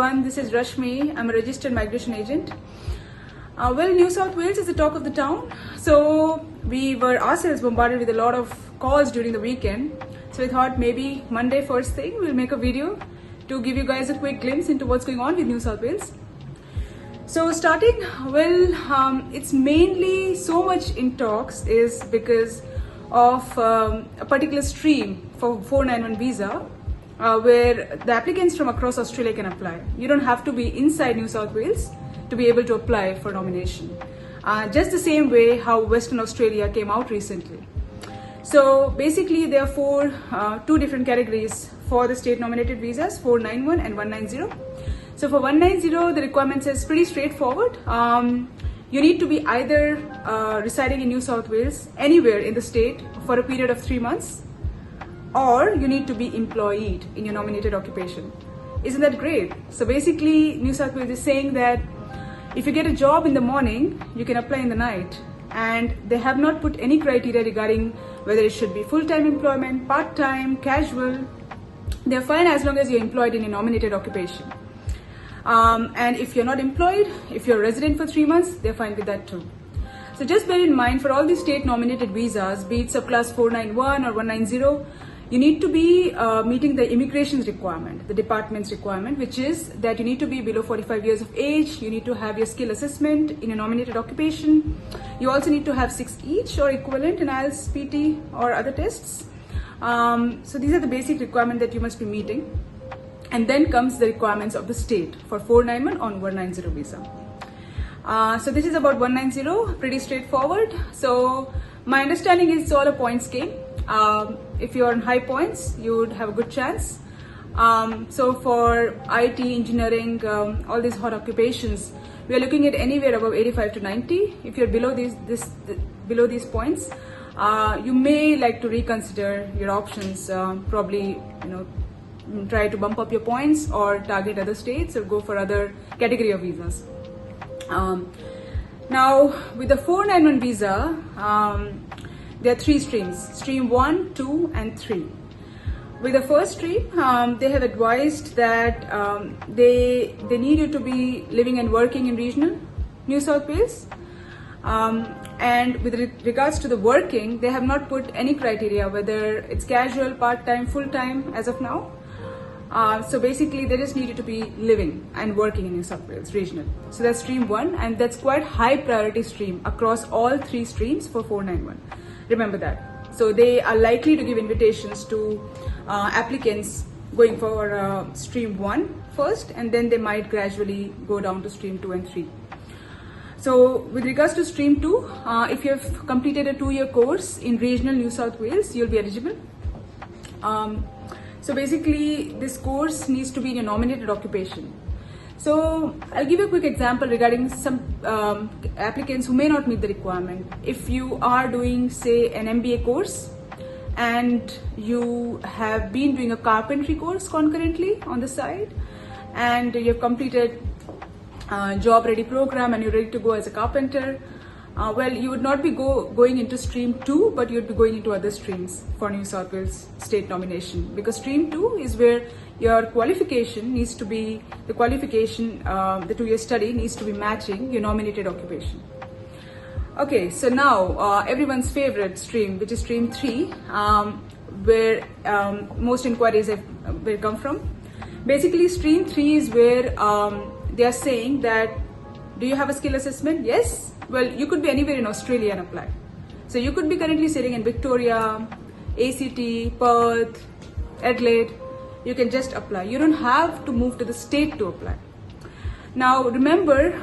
everyone, this is Rashmi. I'm a registered migration agent. Well, New South Wales is the talk of the town. So we were ourselves bombarded with a lot of calls during the weekend. So we thought maybe Monday first thing we'll make a video to give you guys a quick glimpse into what's going on with New South Wales. So starting, well, it's mainly so much in talks is because of a particular stream for 491 visa where the applicants from across Australia can apply. You don't have to be inside New South Wales to be able to apply for nomination. Just the same way how Western Australia came out recently. So basically there are two different categories for the state nominated visas, 491 and 190. So for 190, the requirements is pretty straightforward. You need to be either residing in New South Wales, anywhere in the state for a period of 3 months, or you need to be employed in your nominated occupation. Isn't that great? So basically New South Wales is saying that if you get a job in the morning, you can apply in the night. And they have not put any criteria regarding whether it should be full-time employment, part-time, casual. They're fine as long as you're employed in a nominated occupation. And if you're not employed, if you're a resident for 3 months, they're fine with that too. So just bear in mind for all these state nominated visas, be it subclass 491 or 190, you need to be meeting the immigration's requirement, the department's requirement, which is that you need to be below 45 years of age, you need to have your skill assessment in a nominated occupation, you also need to have 6 each or equivalent in IELTS, PT or other tests. So these are the basic requirements that you must be meeting. And then comes the requirements of the state for 491 on 190 visa. So this is about 190, pretty straightforward. So my understanding is it's all a points game. If you're on high points, you would have a good chance. So for IT, engineering, all these hot occupations, we are looking at anywhere above 85 to 90. If you're below below these points, you may like to reconsider your options. Probably, try to bump up your points or target other states or go for other category of visas. Now with the 491 visa, there are 3 streams, stream 1, 2 and 3. With the first stream, they have advised that they need you to be living and working in regional New South Wales. And with regards to the working, they have not put any criteria, whether it's casual, part-time, full-time as of now. So basically they just need you to be living and working in New South Wales regional. So that's stream 1, and that's quite high priority stream across all 3 streams for 491. Remember that. So they are likely to give invitations to applicants going for stream 1 first, and then they might gradually go down to stream 2 and 3. So with regards to stream 2, if you have completed a 2-year course in regional New South Wales, you'll be eligible. So basically this course needs to be in a nominated occupation. So I'll give you a quick example regarding some applicants who may not meet the requirement. If you are doing, say, an MBA course and you have been doing a carpentry course concurrently on the side, and you have completed job ready program and you're ready to go as a carpenter, well, you would not be going into stream 2, but you'd be going into other streams for New South Wales state nomination, because stream 2 is where your qualification needs to be, the 2-year study needs to be matching your nominated occupation. Okay, so now everyone's favorite stream, which is stream 3, where most inquiries will come from. Basically stream 3 is where they are saying that, do you have a skill assessment? Yes. Well, you could be anywhere in Australia and apply. So you could be currently sitting in Victoria, ACT, Perth, Adelaide. You can just apply. You don't have to move to the state to apply. Now remember,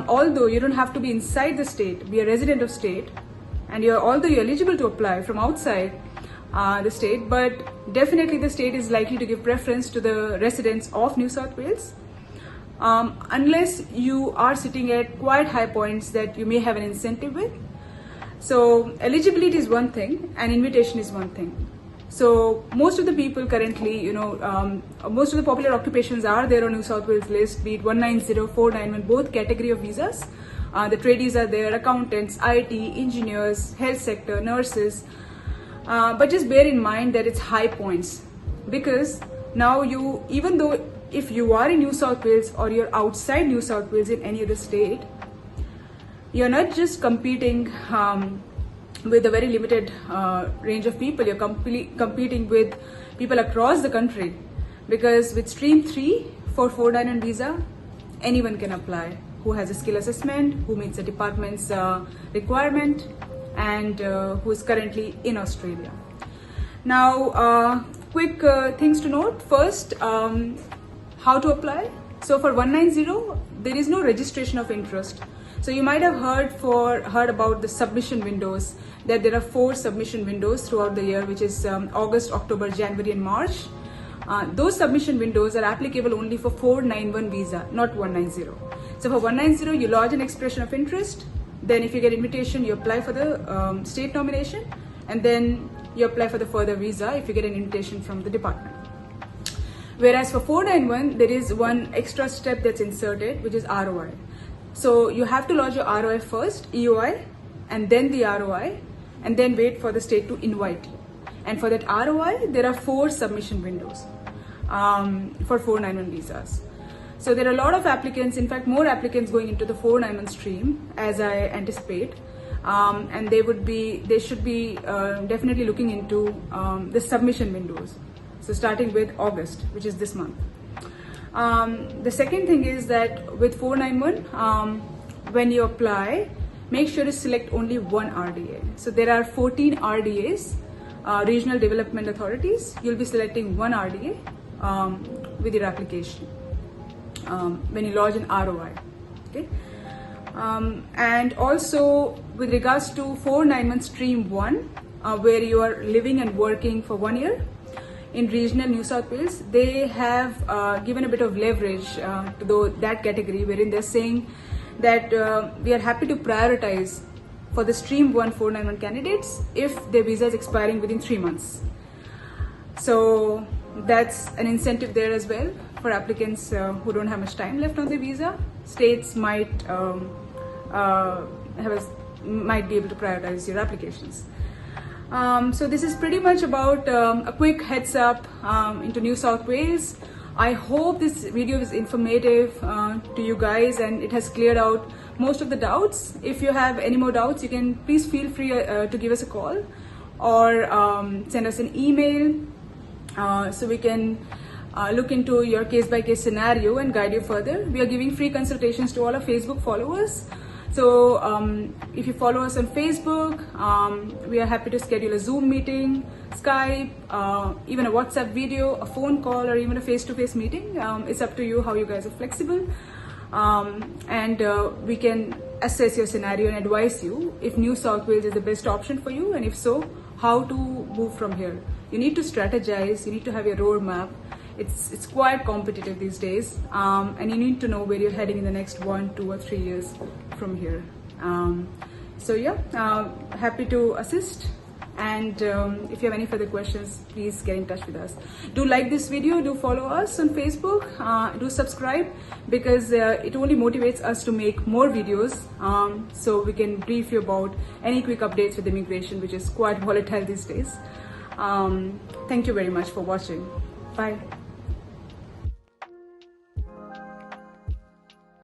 although you don't have to be inside the state, be a resident of state, and although you're eligible to apply from outside the state, but definitely the state is likely to give preference to the residents of New South Wales. Unless you are sitting at quite high points that you may have an incentive with. So eligibility is one thing and invitation is one thing. So most of the people currently, most of the popular occupations are there on New South Wales list, be it 190, 491, both category of visas. The tradies are there, accountants, IT, engineers, health sector, nurses. But just bear in mind that it's high points, because now even though if you are in New South Wales or you're outside New South Wales in any other state, you're not just competing with a very limited range of people. You're competing with people across the country, because with Stream 3 for 491 visa, anyone can apply who has a skill assessment, who meets the department's requirement, and who is currently in Australia. Now, quick things to note. First, how to apply. So for 190, there is no registration of interest. So you might have heard about the submission windows, that there are 4 submission windows throughout the year, which is August, October, January and March. Those submission windows are applicable only for 491 visa, not 190. So for 190, you lodge an expression of interest. Then if you get invitation, you apply for the state nomination, and then you apply for the further visa if you get an invitation from the department. Whereas for 491, there is one extra step that's inserted, which is ROI. So you have to lodge your ROI first, EOI, and then the ROI, and then wait for the state to invite you. And for that ROI, there are 4 submission windows for 491 visas. So there are a lot of applicants, in fact, more applicants going into the 491 stream, as I anticipate. And they should be definitely looking into the submission windows. So starting with August, which is this month. The second thing is that with 491, when you apply, make sure to select only one RDA. So there are 14 RDAs, Regional Development Authorities. You'll be selecting one RDA with your application when you lodge an ROI. Okay. And also with regards to 491 Stream 1, where you are living and working for 1 year, in regional New South Wales, they have given a bit of leverage to that category, wherein they're saying that we are happy to prioritize for the Stream 1 491 candidates if their visa is expiring within 3 months. So that's an incentive there as well for applicants who don't have much time left on their visa. States might be able to prioritize your applications. So this is pretty much about a quick heads up into New South Wales. I hope this video is informative to you guys and it has cleared out most of the doubts. If you have any more doubts, you can please feel free to give us a call or send us an email so we can look into your case-by-case scenario and guide you further. We are giving free consultations to all our Facebook followers. So if you follow us on Facebook, we are happy to schedule a Zoom meeting, Skype, even a WhatsApp video, a phone call, or even a face-to-face meeting. It's up to you how you guys are flexible. And we can assess your scenario and advise you if New South Wales is the best option for you, and if so, how to move from here. You need to strategize, you need to have your roadmap. It's quite competitive these days, and you need to know where you're heading in the next 1, 2 or 3 years from here. So yeah, happy to assist, and if you have any further questions, please get in touch with us. Do like this video, do follow us on Facebook, do subscribe, because it only motivates us to make more videos, so we can brief you about any quick updates with immigration, which is quite volatile these days. Thank you very much for watching. Bye.